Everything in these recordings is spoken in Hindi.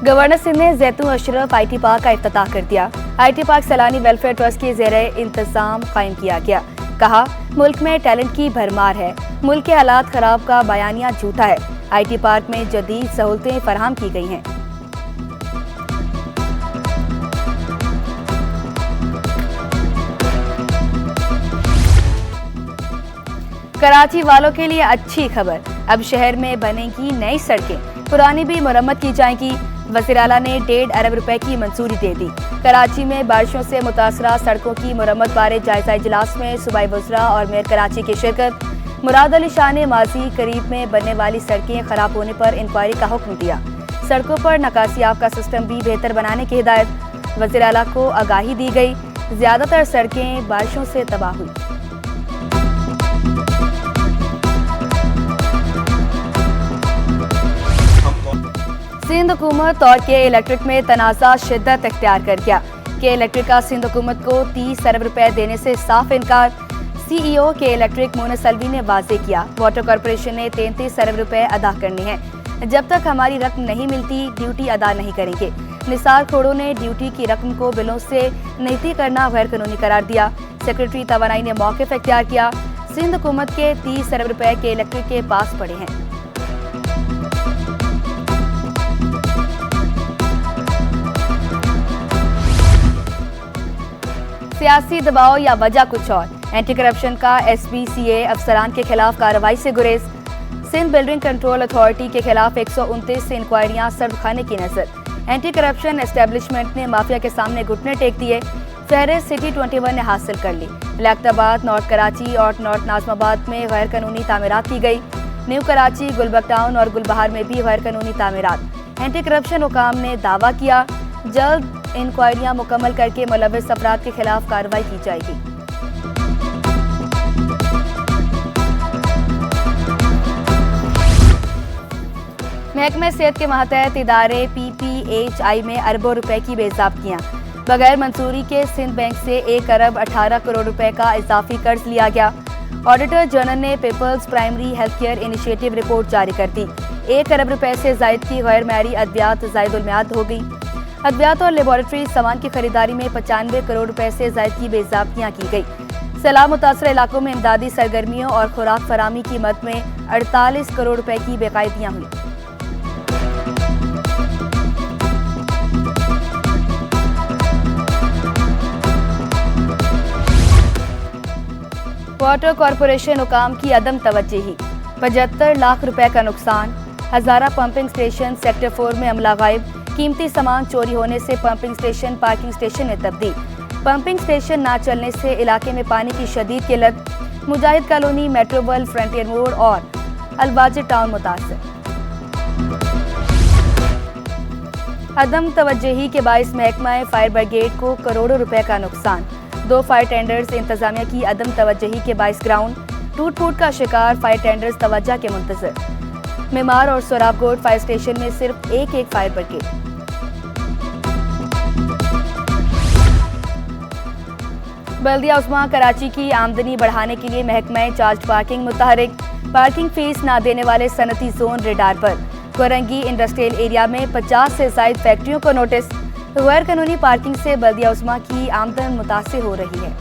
गवर्नर सिंध ने जैतून अशरफ IT पार्क का इफ्तिताह कर दिया। IT पार्क सैलानी वेलफेयर ट्रस्ट के ज़ेरे इंतजाम कायम किया गया। कहा, मुल्क में टैलेंट की भरमार है, मुल्क के हालात खराब का बयानिया झूठा है। IT पार्क में जदीद सहूलतें फराहम की गई हैं। कराची वालों के लिए अच्छी खबर, अब शहर में बनेगी नई सड़कें, पुरानी भी मुरम्मत की जाएंगी। वज़ीर आला ने 1.5 अरब रुपए की मंजूरी दे दी। कराची में बारिशों से मुतासरा सड़कों की मुरम्मत बारे जायजा इजलास में सूबाई वज़रा और मेयर कराची की शिरकत। मुराद अली शाह ने माजी करीब में बनने वाली सड़कें खराब होने पर इंक्वायरी का हुक्म दिया। सड़कों पर निकासियाब का सिस्टम भी बेहतर बनाने की हिदायत। वज़ीर आला को आगाही दी गई। ज्यादातर सड़कें बारिशों से तबाह हुई। सिंध हुकूमत और के इलेक्ट्रिक में तनाज़ा शिद्दत इख्तियार कर गया। के इलेक्ट्रिक का सिंध हुकूमत को 30 अरब रुपए देने से साफ इनकार। CEO के इलेक्ट्रिक मोनस अलवी ने वाजे किया, वाटर कॉरपोरेशन ने 33 अरब रुपए अदा करने हैं। जब तक हमारी रकम नहीं मिलती ड्यूटी अदा नहीं करेंगे। निसार खोड़ो ने ड्यूटी की रकम को बिलों से नहीं करना गैर कानूनी करार दिया। सेक्रेटरी तवानाई ने मौक़िफ़ इख्तियार किया। सिंध हुकूमत के 30 अरब रुपए के इलेक्ट्रिक के पास पड़े हैं। सियासी दबाव या वजह कुछ और, एंटी करप्शन का SBCA अफसरान के खिलाफ कार्रवाई से गुरेज। सिंध बिल्डिंग कंट्रोल अथॉरिटी के खिलाफ 129 से इंक्वायरियां सर्द खाने की नजर। एंटी करप्शन एस्टेब्लिशमेंट ने माफिया के सामने घुटने टेक दिए। फहरिस्त सिटी 21 ने हासिल कर ली। लियाकताबाद, नॉर्थ कराची और नॉर्थ नाजमाबाद में गैर कानूनी तामीरात की गई। न्यू कराची, गुलबर्ग टाउन और गुलबहार में भी गैर कानूनी तामीरात। एंटी करप्शन हुकाम ने दावा किया, जल्द इंक्वायरियां मुकम्मल करके मुलव्विस अफराद के खिलाफ कार्रवाई की जाएगी। महकमे सेहत के मातहत इदारे PPHI में अरबों रुपए की बेज़ाब्तियां। बगैर मंजूरी के सिंध बैंक से 1 अरब 18 करोड़ रुपए का इजाफी कर्ज लिया गया। ऑडिटर जनरल ने people's primary health care initiative report जारी कर दी। 1 अरब रुपए से जायद की गैर मैरी अद्वियात जायदुल मियाद हो गई। अद्वियात और लेबोरेटरी सामान की खरीदारी में 95 करोड़ रुपए से जायद की बेज़ाब्तियां की गई। सैलाब मुतासर इलाकों में इमदादी सरगर्मियों और खुराक फरामी की मद में 48 करोड़ रुपए की बेकायदियां हुई। वाटर कॉरपोरेशन हुकाम की अदम तवज्जुही, 75 लाख रुपए का नुकसान। हजारा पंपिंग स्टेशन सेक्टर 4 में अमला गायब। कीमती सामान चोरी होने से पंपिंग स्टेशन पार्किंग स्टेशन में तब्दील। पंपिंग स्टेशन ना चलने से इलाके में पानी की शदीद किल्लत। मुजाहिद कॉलोनी, मेट्रोवल, फ्रंटियर मोड़ और अलवाजिर टाउन मुतासर। अदम तवज्जुही के बाइस महकमा फायर ब्रिगेड को करोड़ों रुपए का नुकसान। 2 फायर टेंडर्स इंतजामिया की अदम तवज्जुही के बाइस ग्राउंड। टूट फूट का शिकार फायर टेंडर्स तवज्जो के मुंतज़िर। मेमार और सोराबकोट फायर स्टेशन में सिर्फ एक फायर ब्रिगेड। बल्दिया उस्मा कराची की आमदनी बढ़ाने के लिए महकमा चार्ज पार्किंग मुतहरिक। पार्किंग फीस ना देने वाले सनती जोन रेडार पर। कोरंगी इंडस्ट्रियल एरिया में 50 से ज्यादा फैक्ट्रियों को नोटिस। गैर कानूनी पार्किंग से बल्दिया उस्मा की आमदन मुतासिर हो रही है।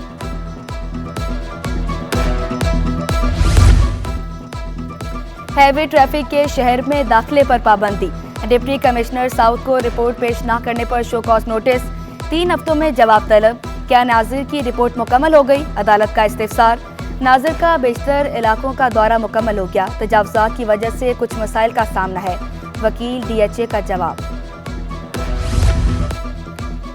हैवी ट्रैफिक के शहर में दाखिले पर पाबंदी। डिप्टी कमिश्नर साउथ को रिपोर्ट पेश न करने पर शो कॉज नोटिस। 3 हफ्तों में जवाब तलब। क्या नाजिर की रिपोर्ट मुकम्मल हो गई? अदालत का इस्तिफसार। नाजिर का बेशतर इलाकों का दौरा मुकम्मल हो गया। तजावुज़ात की वजह से कुछ मसाइल का सामना है। वकील DHA का जवाब।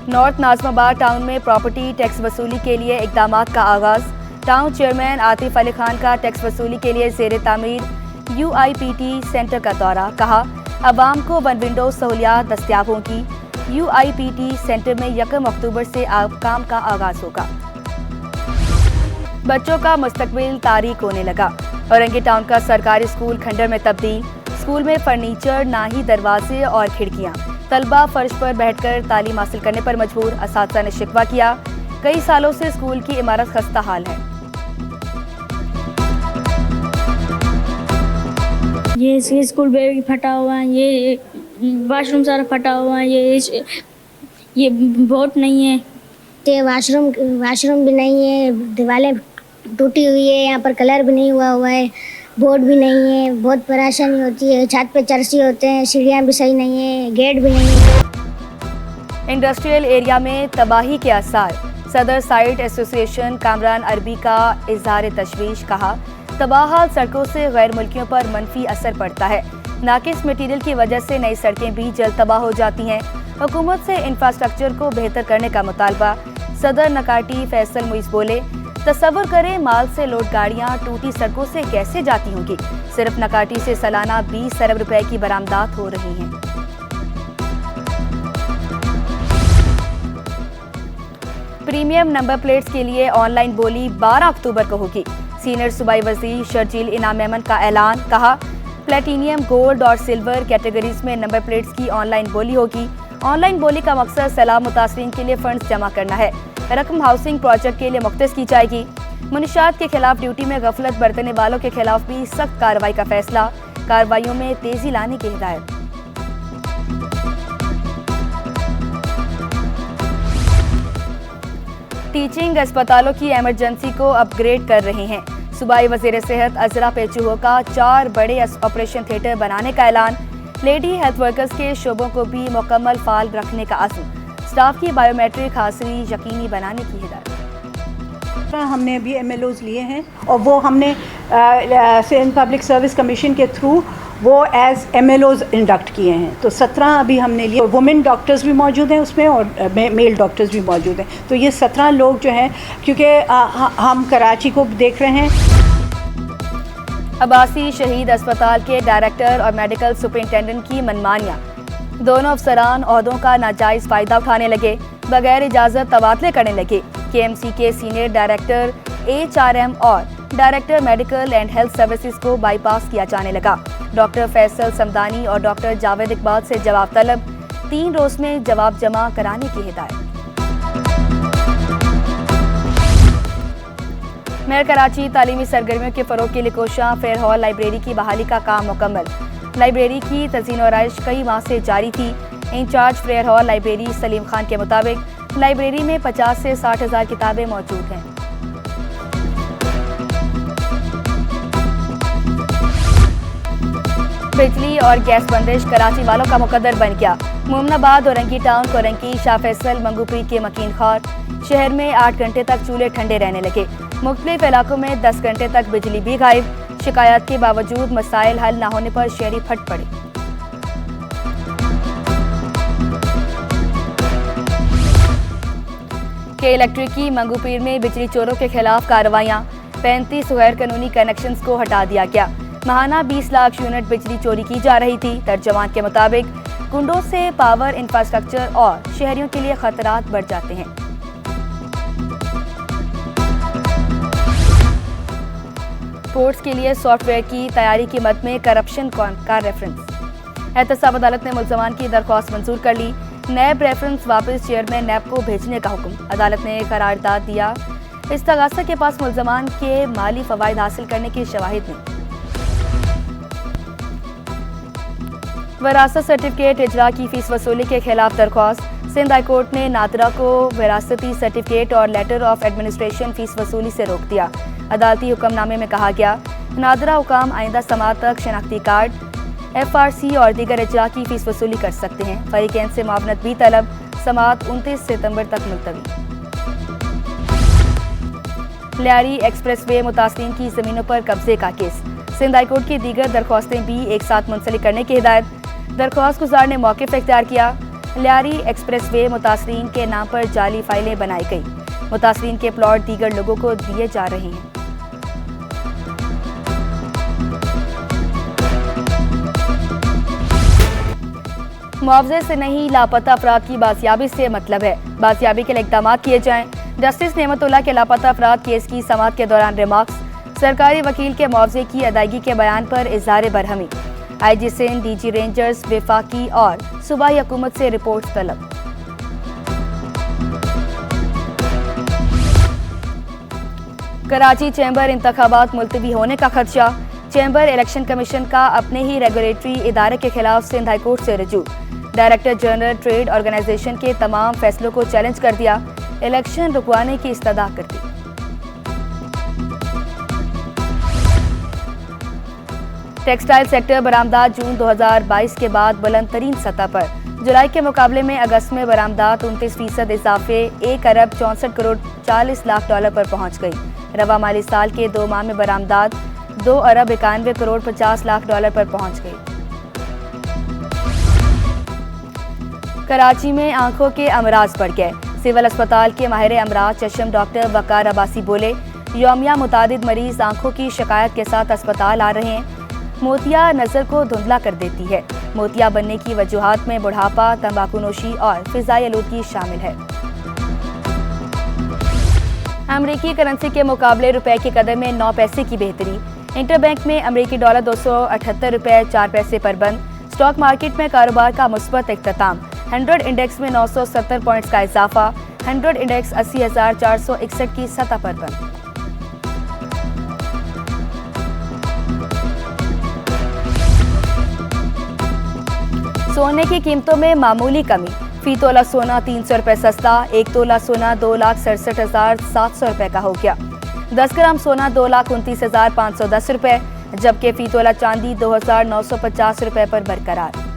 नॉर्थ नाजमाबाद टाउन में प्रॉपर्टी टैक्स वसूली के लिए इक़दामात का आगाज। टाउन चेयरमैन आतिफ अली खान का टैक्स वसूली के लिए ज़ेरे तामीर UIPT सेंटर का दौरा। कहा, अवाम को वन विंडो सहूलियात दस्तयाब होंगी। UIPT सेंटर में 1 अक्टूबर से काम का आगाज होगा। बच्चों का मुस्तकबिल तारीक होने लगा। औरंगी टाउन का सरकारी स्कूल खंडर में तब्दील। स्कूल में फर्नीचर, ना ही दरवाजे और खिड़कियां। तलबा फर्श पर बैठकर तालीम हासिल करने पर मजबूर। असातिज़ा ने शिकवा किया, कई सालों से स्कूल की इमारत खस्ता हाल है। ये स्कूल भी फटा हुआ है, ये वाशरूम सारा फटा हुआ है, ये बोर्ड नहीं है। तो वाशरूम भी नहीं है, दीवारें टूटी हुई है, यहाँ पर कलर भी नहीं हुआ है, बोर्ड भी नहीं है, बहुत परेशानी होती है। छत पे चरसी होते हैं, सीढ़ियाँ भी सही नहीं है, गेट भी नहीं है। इंडस्ट्रियल एरिया में तबाही के आसार, सदर साइट एसोसिएशन कामरान अरबी का इजहार तशवीश। कहा, तबाहाल सड़कों से गैर मुल्कियों पर मनफी असर पड़ता है। नाकिस मटीरियल की वजह से नई सड़कें भी जल्द तबाह हो जाती हैं। हुकूमत से इंफ्रास्ट्रक्चर को बेहतर करने का मुतालबा। सदर नकाटी फैसल मुइज बोले, तसव्वुर करें माल से लोड गाड़ियां टूटी सड़कों से कैसे जाती होंगी। सिर्फ नकाटी से सालाना 20 अरब रुपए की बरामदात हो रही हैं। प्रीमियम नंबर प्लेट्स के लिए ऑनलाइन बोली 12 अक्टूबर को होगी। सीनियर सूबाई वजीर शर्जील इनाम मेमन का ऐलान। कहा, प्लेटिनियम, गोल्ड और सिल्वर कैटेगरीज में नंबर प्लेट्स की ऑनलाइन बोली होगी। ऑनलाइन बोली का मकसद सैलाब मुतासरीन के लिए फंड्स जमा करना है। रकम हाउसिंग प्रोजेक्ट के लिए मुख्तस की जाएगी। मुनशियात के खिलाफ ड्यूटी में गफलत बरतने वालों के खिलाफ भी सख्त कार्रवाई का फैसला। कार्रवाइयों में तेजी लाने की हिदायत। टीचिंग अस्पतालों की इमरजेंसी को अपग्रेड कर रहे हैं। सूबाई वजीर सेहत अजरा पेचूहो का 4 बड़े ऑपरेशन थिएटर बनाने का ऐलान। लेडी हेल्थ वर्कर्स के शोबों को भी मुकम्मल फाल रखने का अज़्म। स्टाफ की बायोमेट्रिक हाजिरी यकीनी बनाने की हिदायत। हमने अभी MLOs लिए हैं और वो हमने सिंध पब्लिक सर्विस कमीशन के थ्रू वो एज MLOs इंडक्ट किए हैं। तो 17 अभी हमने लिए। वुमेन डॉक्टर्स भी मौजूद हैं उसमें और मेल डॉक्टर्स भी मौजूद हैं। तो ये 17 लोग जो हैं, क्योंकि हम कराची को देख रहे हैं। अब्बासी शहीद अस्पताल के डायरेक्टर और मेडिकल सुपरिटेंडेंट की मनमानियां। दोनों अफसरान ओहदों का नाजायज फायदा उठाने लगे, बगैर इजाजत तबादले करने लगे। KMC के सीनियर डायरेक्टर HRM और director medical and health services को बाईपास किया जाने लगा। डॉक्टर फैसल समदानी और डॉक्टर जावेद इकबाल से जवाब तलब। 3 रोज में जवाब जमा कराने की हिदायत। मेयर कराची तालीमी सरगर्मियों के फरोग के लिए कोशां। फेयर हॉल लाइब्रेरी की बहाली का काम मुकम्मल। लाइब्रेरी की तज़ीन और आइश कई माह से जारी थी। Incharge fair hall library Salim Khan के मुताबिक लाइब्रेरी में 50 से 60 हज़ार किताबें मौजूद हैं। बिजली और गैस बंदिश कराची वालों का मुकद्दर बन गया। मोमनाबाद, औरंगी टाउन, कोरंकी, शाह फैसल, मंगूपीर के मकीन खार शहर में 8 घंटे तक चूल्हे ठंडे रहने लगे। मुख्तलिफ इलाकों में 10 घंटे तक बिजली भी गायब। शिकायत के बावजूद मसाइल हल न होने पर शहरी फट पड़े। के इलेक्ट्रिक की मंगूपीर में बिजली चोरों के खिलाफ कार्रवाइयां। 35 गैर कानूनी कनेक्शंस को हटा दिया गया। महाना 20 लाख यूनिट बिजली चोरी की जा रही थी। तर्जमान के मुताबिक कुंडों से पावर इंफ्रास्ट्रक्चर और शहरियों के लिए खतरात बढ़ जाते हैं। कोर्ट्स के लिए सॉफ्टवेयर की तैयारी की मद में करप्शन का रेफरेंस। एहतसाब अदालत ने मुल्ज़मान की दरख्वास्त मंजूर कर ली। नैब रेफरेंस वापस चेयरमैन नैब को भेजने का हुक्म। अदालत ने करारदाद दिया। इस्तगासा के पास मुल्ज़मान के माली फ़वाइद हासिल करने की शवाहिद नहीं। विरासत सर्टिफिकेट इजरा की फीस वसूली के खिलाफ दरख्वास्त। सिंध हाई कोर्ट ने नादरा को विरासती सर्टिफिकेट और लेटर ऑफ एडमिनिस्ट्रेशन फीस वसूली से रोक दिया। अदालती हुक्मनामे में कहा गया, नादरा हुकाम आइंदा समात तक शनाख्ती कार्ड, FRC और दीगर इजरा की फीस वसूली कर सकते हैं। फरीकैन से मुआवनत भी तलब। समात 29 सितंबर तक मुलतवी। लियारी एक्सप्रेसवे मुतासरीन की जमीनों पर कब्जे का केस। सिंध हाई कोर्ट की दीगर दरख्वास्तें भी एक साथ मुंसलिक करने की हिदायत। दरख्वास्त गुजार ने मौक़िफ़ इख्तियार किया। लियारी एक्सप्रेसवे मुतासरीन के नाम पर जाली फाइलें बनाई गई। मुतासरीन के प्लॉट दीगर लोगों को दिए जा रहे हैं। मुआवजे से नहीं, लापता अफराद की बाजियाबी से मतलब है। बाजियाबी के लिए इक़दाम किए जाएं। जस्टिस नेमतुल्लाह के लापता अफराद केस की समाअत के दौरान रिमार्क्स। सरकारी वकील के मुआवजे की अदायगी के बयान पर इज़हार बरहमी। IG सिंध, DG रेंजर्स, वफाकी और सूबाई हुकूमत से रिपोर्ट तलब। कराची चैम्बर इंतखाबात मुलतवी होने का खदशा। चैम्बर इलेक्शन कमीशन का अपने ही रेगुलेटरी इदारे के खिलाफ सिंध हाईकोर्ट से रजू। डायरेक्टर जनरल ट्रेड ऑर्गेनाइजेशन के तमाम फैसलों को चैलेंज कर दिया, इलेक्शन रुकवाने की इस्तदा कर दी। टेक्सटाइल सेक्टर बरामदात जून 2022 के बाद बुलंद तरीन सतह पर। जुलाई के मुकाबले में अगस्त में बरामदात 29% इजाफे 1 अरब 64 करोड़ 40 लाख डॉलर पर पहुंच गई। रवा माली साल के 2 माह में बरामदात 2 अरब 91 करोड़ 50 लाख डॉलर पर पहुंच गई। कराची में आंखों के अमराज बढ़ गए। सिविल अस्पताल के माहिर अमराज चश्म डॉक्टर वकार अब्बासी बोले, यौमिया मुतादिद मरीज आंखों की शिकायत के साथ अस्पताल आ रहे हैं। मोतिया नज़र को धुंधला कर देती है। मोतिया बनने की वजूहात में बुढ़ापा, तंबाकूनोशी और फिजाई आलूदगी शामिल है। अमरीकी करेंसी के मुकाबले रुपए की कदर में 9 पैसे की बेहतरी। इंटरबैंक में अमरीकी डॉलर 278 रुपए 4 पैसे पर बंद। स्टॉक मार्केट में कारोबार का मुस्बत इख्तिताम। 100 इंडेक्स में 970 पॉइंट्स का इजाफा। 100 इंडेक्स 80,461 की सतह पर बंद। सोने की कीमतों में मामूली कमी। फी तोला सोना 300 रुपए सस्ता। 1 तोला सोना 2,67,700 रुपए का हो गया। 10 ग्राम सोना 2,29,510 रुपए, जबकि फी तोला चांदी 2,950 रुपए पर बरकरार।